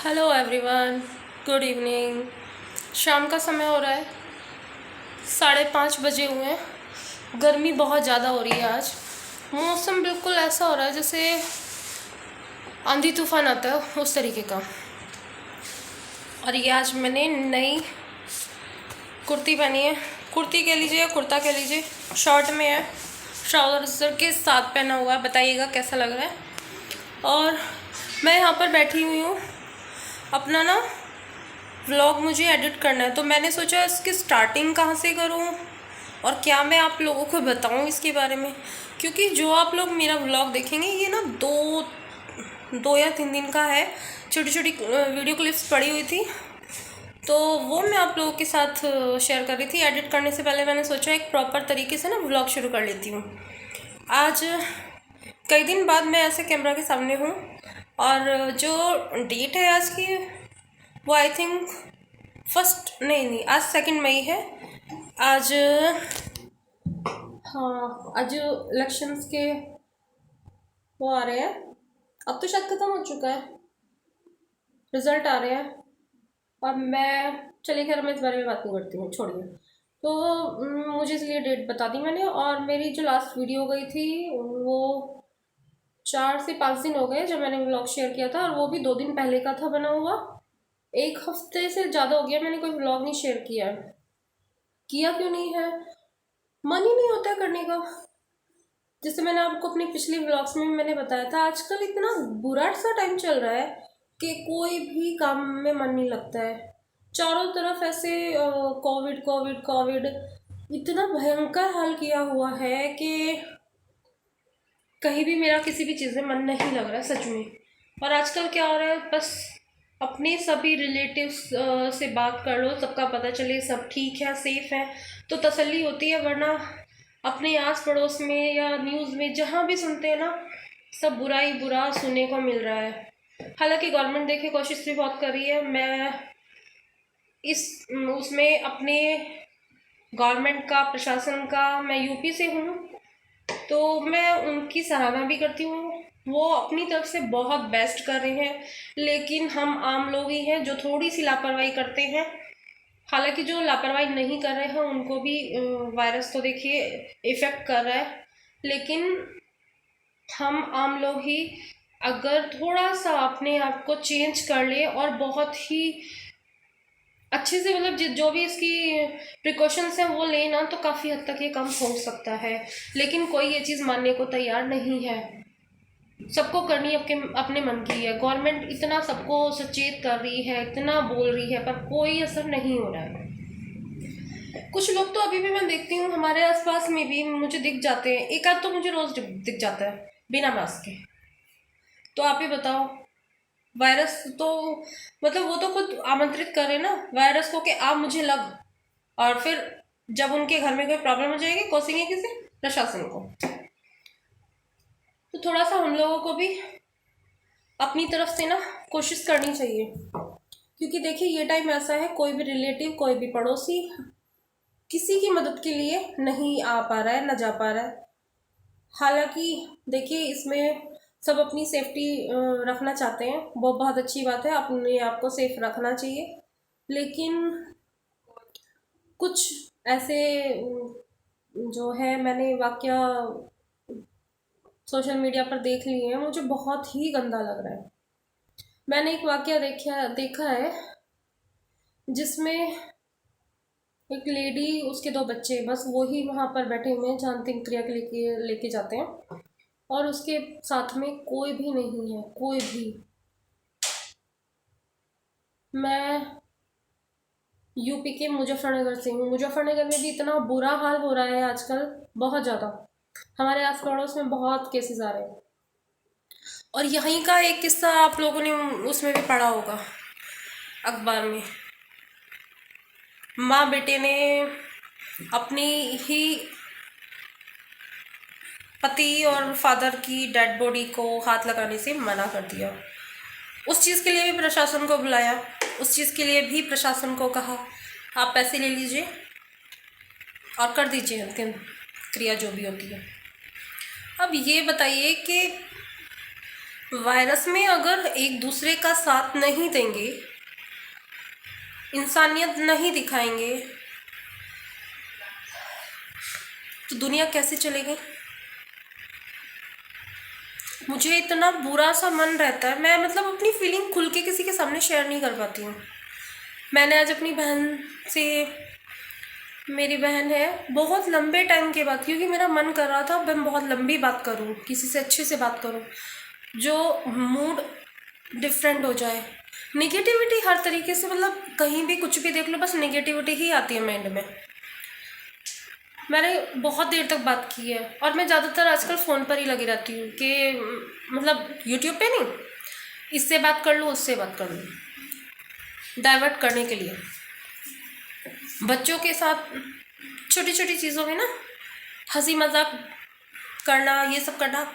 Hello everyone, good evening. शाम का समय हो रहा है, 5:30 बजे हुए हैं। गर्मी बहुत ज़्यादा हो रही है आज। मौसम बिल्कुल ऐसा हो रहा है जैसे आंधी तूफान आता है उस तरीके का। और ये आज मैंने नई कुर्ती पहनी है। कुर्ती कह लीजिए या कुर्ता कह लीजिए, शॉर्ट में है, ट्राउज़र के साथ पहना हुआ है। बताइएगा कैसा लग रहा है। और मैं यहाँ पर बैठी हुई हूँ, अपना ना व्लॉग मुझे एडिट करना है। तो मैंने सोचा इसकी स्टार्टिंग कहाँ से करूँ और क्या मैं आप लोगों को बताऊँ इसके बारे में, क्योंकि जो आप लोग मेरा व्लॉग देखेंगे ये ना दो या 3 दिन का है। छोटी छोटी वीडियो क्लिप्स पड़ी हुई थी, तो वो मैं आप लोगों के साथ शेयर कर रही थी। एडिट करने से पहले मैंने सोचा एक प्रॉपर तरीके से ना व्लॉग शुरू कर लेती हूँ। आज कई दिन बाद मैं ऐसे कैमरा के सामने हूँ, और जो डेट है आज की, वो आई थिंक नहीं, आज 2 मई है। आज हाँ, आज इलेक्शंस के वो आ रहे हैं। अब तो शायद ख़त्म हो चुका है, रिज़ल्ट आ रहे हैं। और मैं, चलिए खैर मैं इस बारे में बात नहीं करती हूँ, छोड़िए। तो मुझे इसलिए डेट बता दी मैंने। और मेरी जो लास्ट वीडियो हो गई थी वो 4 से 5 दिन हो गए जब मैंने व्लॉग शेयर किया था, और वो भी 2 दिन पहले का था बना हुआ। 1 हफ्ते से ज़्यादा हो गया मैंने कोई व्लॉग नहीं शेयर किया। किया क्यों नहीं है, मन ही नहीं होता है करने का। जैसे मैंने आपको अपने पिछले व्लॉग्स में भी मैंने बताया था, आजकल इतना बुरा सा टाइम चल रहा है कि कोई भी काम में मन नहीं लगता है। चारों तरफ ऐसे कोविड कोविड कोविड इतना भयंकर हाल किया हुआ है कि कहीं भी मेरा किसी भी चीज़ में मन नहीं लग रहा है, सच में। और आजकल क्या हो रहा है, बस अपने सभी रिलेटिव्स से बात कर लो, सबका पता चले सब ठीक है, सेफ है, तो तसल्ली होती है। वरना अपने आस पड़ोस में या न्यूज़ में जहाँ भी सुनते हैं ना, सब बुरा ही बुरा सुनने को मिल रहा है। हालांकि गवर्नमेंट देखिए कोशिश भी बहुत कर रही है। मैं इस उसमें अपने गवर्नमेंट का, प्रशासन का, मैं यूपी से हूँ, तो मैं उनकी सराहना भी करती हूँ। वो अपनी तरफ से बहुत बेस्ट कर रहे हैं, लेकिन हम आम लोग ही हैं जो थोड़ी सी लापरवाही करते हैं। हालांकि जो लापरवाही नहीं कर रहे हैं उनको भी वायरस तो देखिए इफ़ेक्ट कर रहा है, लेकिन हम आम लोग ही अगर थोड़ा सा अपने आप को चेंज कर ले और बहुत ही अच्छे से, मतलब जो भी इसकी प्रिकॉशंस हैं वो लेना, तो काफ़ी हद तक ये कम हो सकता है। लेकिन कोई ये चीज़ मानने को तैयार नहीं है। सबको करनी अपने मन की है। गवर्नमेंट इतना सबको सचेत कर रही है, इतना बोल रही है, पर कोई असर नहीं हो रहा है। कुछ लोग तो अभी भी मैं देखती हूँ हमारे आसपास में भी मुझे दिख जाते हैं, एक आध तो मुझे रोज दिख जाता है बिना मास्क के। तो आप ही बताओ, वायरस तो, मतलब वो तो खुद आमंत्रित करे ना वायरस को कि आप मुझे लग, और फिर जब उनके घर में कोई प्रॉब्लम हो जाएगी कोसेंगे किसे, प्रशासन को। तो थोड़ा सा हम लोगों को भी अपनी तरफ से ना कोशिश करनी चाहिए, क्योंकि देखिए ये टाइम ऐसा है, कोई भी रिलेटिव, कोई भी पड़ोसी किसी की मदद के लिए नहीं आ पा रहा है, ना जा पा रहा है। हालांकि देखिए इसमें सब अपनी सेफ्टी रखना चाहते हैं, वो बहुत अच्छी बात है, अपने आप को सेफ रखना चाहिए। लेकिन कुछ ऐसे जो है, मैंने वाकया सोशल मीडिया पर देख लिए हैं, मुझे बहुत ही गंदा लग रहा है। मैंने एक वाकया देखा है जिसमें एक लेडी, उसके 2 बच्चे, बस वही वहाँ पर बैठे हुए हैं जहाँ अंतिम क्रिया के लेके जाते हैं, और उसके साथ में कोई भी नहीं है, कोई भी। मैं यूपी के मुजफ्फरनगर से हूँ। मुजफ्फरनगर में भी इतना बुरा हाल हो रहा है आजकल, बहुत ज़्यादा। हमारे आस पड़ोस में बहुत केसेस आ रहे हैं। और यहीं का एक किस्सा आप लोगों ने उसमें भी पढ़ा होगा, अखबार में। माँ बेटे ने अपनी ही पति और फादर की डेड बॉडी को हाथ लगाने से मना कर दिया। उस चीज़ के लिए भी प्रशासन को बुलाया, उस चीज़ के लिए भी प्रशासन को कहा आप पैसे ले लीजिए और कर दीजिए अंतिम क्रिया जो भी होती है। अब ये बताइए कि वायरस में अगर एक दूसरे का साथ नहीं देंगे, इंसानियत नहीं दिखाएंगे, तो दुनिया कैसे चलेगी। मुझे इतना बुरा सा मन रहता है, मैं मतलब अपनी फीलिंग खुल के किसी के सामने शेयर नहीं कर पाती हूँ। मैंने आज अपनी बहन से, मेरी बहन है, बहुत लंबे टाइम के बाद, क्योंकि मेरा मन कर रहा था मैं बहुत लंबी बात करूँ, किसी से अच्छे से बात करूँ, जो मूड डिफरेंट हो जाए। नेगेटिविटी हर तरीके से, मतलब कहीं भी कुछ भी देख लो बस नेगेटिविटी ही आती है माइंड में। मैंने बहुत देर तक बात की है और मैं ज़्यादातर आजकल फ़ोन पर ही लगी रहती हूँ कि मतलब यूट्यूब पे नहीं, इससे बात कर लूँ उससे बात कर लूँ, डाइवर्ट करने के लिए। बच्चों के साथ छोटी छोटी चीज़ों में ना हंसी मजाक करना, ये सब करना,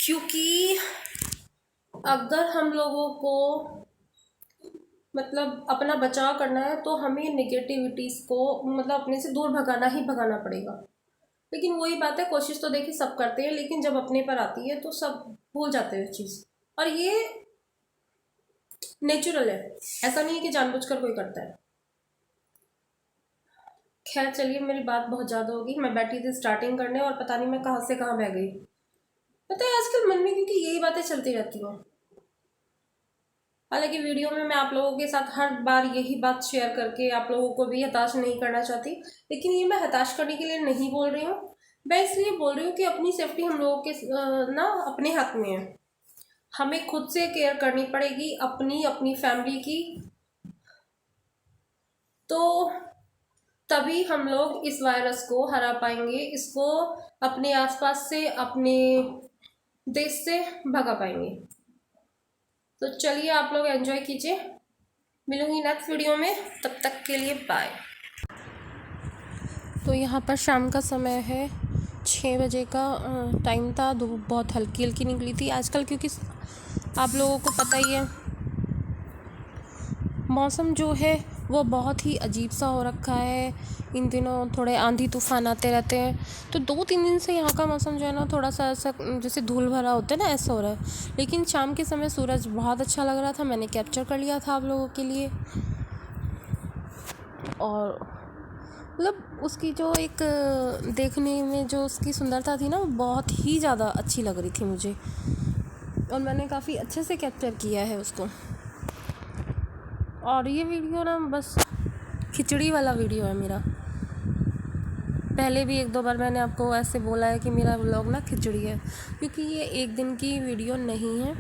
क्योंकि अगर हम लोगों को मतलब अपना बचाव करना है तो हमें नेगेटिविटीज़ को मतलब अपने से दूर भगाना पड़ेगा। लेकिन वही बात है, कोशिश तो देखिए सब करते हैं, लेकिन जब अपने पर आती है तो सब भूल जाते हैं चीज़। और ये नेचुरल है, ऐसा नहीं है कि जानबूझकर कोई करता है। खैर चलिए, मेरी बात बहुत ज़्यादा होगी, मैं बैठी थी स्टार्टिंग करने और पता नहीं मैं कहाँ से कहाँ बह गई। पता है आजकल मन में क्योंकि यही बातें चलती रहती हैं। हालांकि वीडियो में मैं आप लोगों के साथ हर बार यही बात शेयर करके आप लोगों को भी हताश नहीं करना चाहती, लेकिन ये मैं हताश करने के लिए नहीं बोल रही हूँ। मैं इसलिए बोल रही हूँ कि अपनी सेफ्टी हम लोगों के ना अपने हाथ में है। हमें खुद से केयर करनी पड़ेगी अपनी फैमिली की, तो तभी हम लोग इस वायरस को हरा पाएंगे, इसको अपने आसपास से, अपने देश से भगा पाएंगे। तो चलिए आप लोग एंजॉय कीजिए, मिलूंगी नेक्स्ट वीडियो में, तब तक के लिए बाय। तो यहाँ पर शाम का समय है, 6 बजे का टाइम था, धूप बहुत हल्की हल्की निकली थी आजकल, क्योंकि आप लोगों को पता ही है मौसम जो है वो बहुत ही अजीब सा हो रखा है। इन दिनों थोड़े आंधी तूफान आते रहते हैं, तो 2-3 दिन से यहाँ का मौसम जो है ना थोड़ा सा ऐसा जैसे धूल भरा होता है ना, ऐसा हो रहा है। लेकिन शाम के समय सूरज बहुत अच्छा लग रहा था, मैंने कैप्चर कर लिया था आप लोगों के लिए। और मतलब उसकी जो एक देखने में जो उसकी सुंदरता थी ना, वो बहुत ही ज़्यादा अच्छी लग रही थी मुझे, और मैंने काफ़ी अच्छे से कैप्चर किया है उसको। और ये वीडियो ना बस खिचड़ी वाला वीडियो है मेरा। पहले भी 1-2 बार मैंने आपको ऐसे बोला है कि मेरा व्लॉग ना खिचड़ी है, क्योंकि ये एक दिन की वीडियो नहीं है,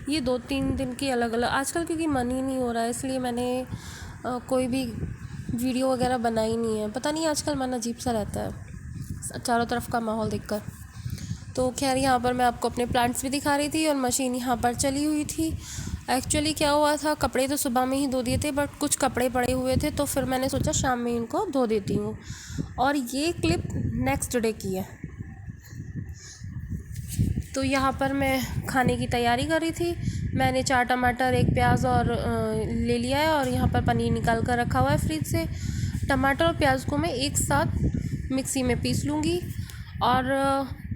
ये 2-3 दिन की अलग अलग। आजकल क्योंकि मन ही नहीं हो रहा है, इसलिए मैंने कोई भी वीडियो वगैरह बनाई नहीं है। पता नहीं आजकल मन अजीब सा रहता है चारों तरफ का माहौल देखकर। तो खैर यहाँ पर मैं आपको अपने प्लांट्स भी दिखा रही थी और मशीन यहाँ पर चली हुई थी। एक्चुअली क्या हुआ था, कपड़े तो सुबह में ही धो दिए थे, बट कुछ कपड़े पड़े हुए थे, तो फिर मैंने सोचा शाम में इनको धो देती हूँ। और ये क्लिप नेक्स्ट डे की है। तो यहाँ पर मैं खाने की तैयारी कर रही थी। मैंने 4 टमाटर, 1 प्याज और ले लिया है, और यहाँ पर पनीर निकाल कर रखा हुआ है फ्रिज से। टमाटर और प्याज को मैं एक साथ मिक्सी में पीस लूँगी। और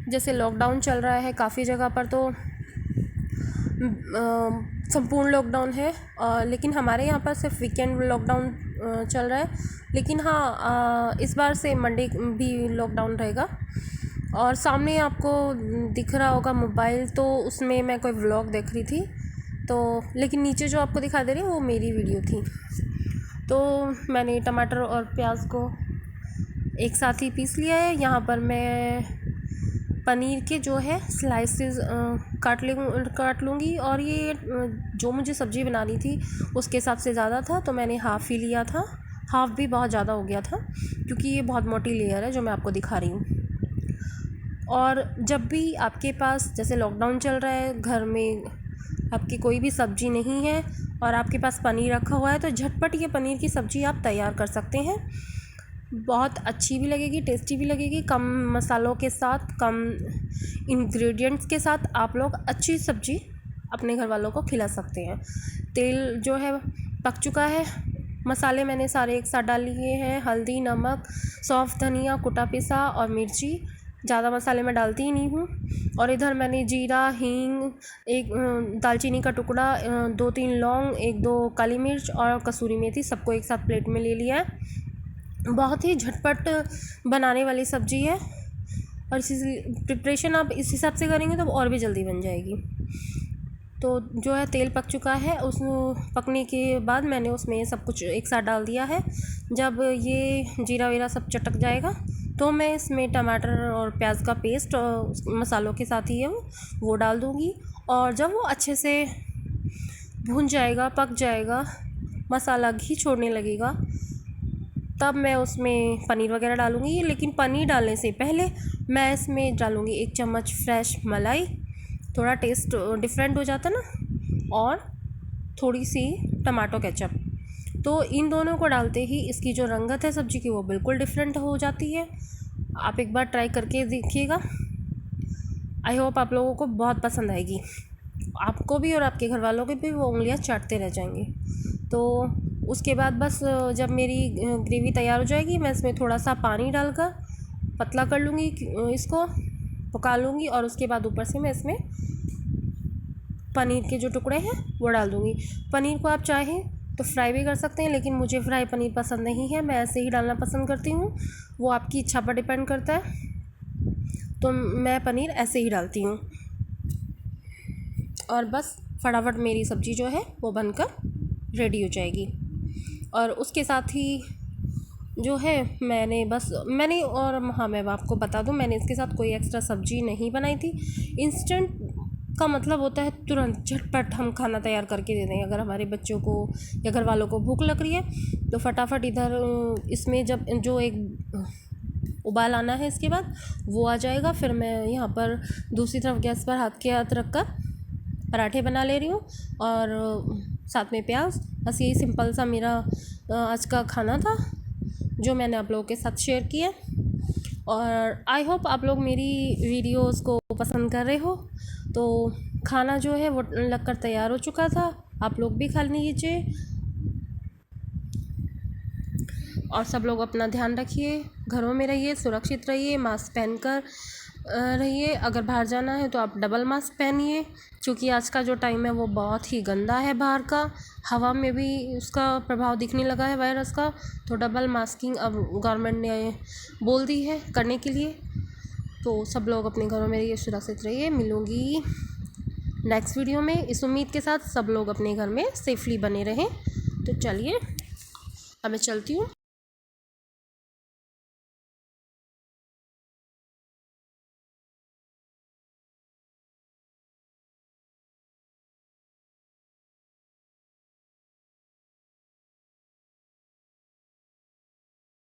जैसे लॉकडाउन चल रहा है काफ़ी जगह पर, तो संपूर्ण लॉकडाउन है, लेकिन हमारे यहाँ पर सिर्फ वीकेंड लॉकडाउन चल रहा है। लेकिन हाँ, इस बार से मंडे भी लॉकडाउन रहेगा। और सामने आपको दिख रहा होगा मोबाइल, तो उसमें मैं कोई व्लॉग देख रही थी, तो लेकिन नीचे जो आपको दिखा दे रही है वो मेरी वीडियो थी। तो मैंने टमाटर और प्याज को एक साथ ही पीस लिया है। यहाँ पर मैं पनीर के जो है स्लाइसेस काट लूँगी। और ये जो मुझे सब्ज़ी बनानी थी उसके हिसाब से ज़्यादा था, तो मैंने हाफ़ ही लिया था। हाफ़ भी बहुत ज़्यादा हो गया था, क्योंकि ये बहुत मोटी लेयर है जो मैं आपको दिखा रही हूँ। और जब भी आपके पास जैसे लॉकडाउन चल रहा है, घर में आपकी कोई भी सब्ज़ी नहीं है और आपके पास पनीर रखा हुआ है, तो झटपट ये पनीर की सब्ज़ी आप तैयार कर सकते हैं। बहुत अच्छी भी लगेगी, टेस्टी भी लगेगी। कम मसालों के साथ, कम इंग्रेडिएंट्स के साथ आप लोग अच्छी सब्ज़ी अपने घर वालों को खिला सकते हैं। तेल जो है पक चुका है, मसाले मैंने सारे एक साथ डाल लिए हैं, हल्दी, नमक, सौंफ, धनिया, कुटा पिसा और मिर्ची। ज़्यादा मसाले मैं डालती ही नहीं हूँ। और इधर मैंने जीरा, हींग, एक दालचीनी का टुकड़ा, 2-3 लौंग, 1-2 काली मिर्च और कसूरी मेथी सबको एक साथ प्लेट में ले लिया है। बहुत ही झटपट बनाने वाली सब्ज़ी है और इसी प्रिपरेशन आप इस हिसाब से करेंगे तो और भी जल्दी बन जाएगी। तो जो है तेल पक चुका है, उस पकने के बाद मैंने उसमें सब कुछ एक साथ डाल दिया है। जब ये जीरा वीरा सब चटक जाएगा तो मैं इसमें टमाटर और प्याज का पेस्ट मसालों के साथ ही है वो डाल दूँगी। और जब वो अच्छे से भुन जाएगा, पक जाएगा, मसाला घी छोड़ने लगेगा, तब मैं उसमें पनीर वगैरह डालूँगी। लेकिन पनीर डालने से पहले मैं इसमें डालूँगी 1 चम्मच फ्रेश मलाई, थोड़ा टेस्ट डिफरेंट हो जाता ना, और थोड़ी सी टमाटो केचप। तो इन दोनों को डालते ही इसकी जो रंगत है सब्ज़ी की वो बिल्कुल डिफरेंट हो जाती है। आप एक बार ट्राई करके देखिएगा। आई होप आप लोगों को बहुत पसंद आएगी, आपको भी और आपके घर वालों के भी वो उंगलियां चाटते रह जाएंगे। तो उसके बाद बस जब मेरी ग्रेवी तैयार हो जाएगी मैं इसमें थोड़ा सा पानी डालकर पतला कर लूँगी, इसको पका लूँगी। और उसके बाद ऊपर से मैं इसमें पनीर के जो टुकड़े हैं वो डाल दूँगी। पनीर को आप चाहें तो फ्राई भी कर सकते हैं, लेकिन मुझे फ्राई पनीर पसंद नहीं है, मैं ऐसे ही डालना पसंद करती हूँ। वो आपकी इच्छा पर डिपेंड करता है, तो मैं पनीर ऐसे ही डालती हूँ। और बस फटाफट मेरी सब्ज़ी जो है वो बनकर रेडी हो जाएगी। और उसके साथ ही जो है मैंने और हाँ, मैं आपको बता दूँ, मैंने इसके साथ कोई एक्स्ट्रा सब्ज़ी नहीं बनाई थी। इंस्टेंट का मतलब होता है तुरंत झटपट हम खाना तैयार करके दे दें। अगर हमारे बच्चों को या घर वालों को भूख लग रही है तो फटाफट इधर इसमें जब जो एक उबाल आना है इसके बाद वो आ जाएगा, फिर मैं यहाँ पर दूसरी तरफ गैस पर हाथ के हाथ रख कर पराठे बना ले रही हूँ और साथ में प्याज। बस यही सिंपल सा मेरा आज का खाना था जो मैंने आप लोगों के साथ शेयर किया। और आई होप आप लोग मेरी वीडियोस को पसंद कर रहे हो। तो खाना जो है वो लगकर तैयार हो चुका था, आप लोग भी खा लीजिए। और सब लोग अपना ध्यान रखिए, घरों में रहिए, सुरक्षित रहिए, मास्क पहनकर रहिए। अगर बाहर जाना है तो आप डबल मास्क पहनिए, क्योंकि आज का जो टाइम है वो बहुत ही गंदा है बाहर का। हवा में भी उसका प्रभाव दिखने लगा है वायरस का, तो डबल मास्किंग अब गवर्नमेंट ने बोल दी है करने के लिए। तो सब लोग अपने घरों में रहिए, सुरक्षित रहिए। मिलूँगी नेक्स्ट वीडियो में इस उम्मीद के साथ सब लोग अपने घर में सेफली बने रहें। तो चलिए अब मैं चलती हूँ।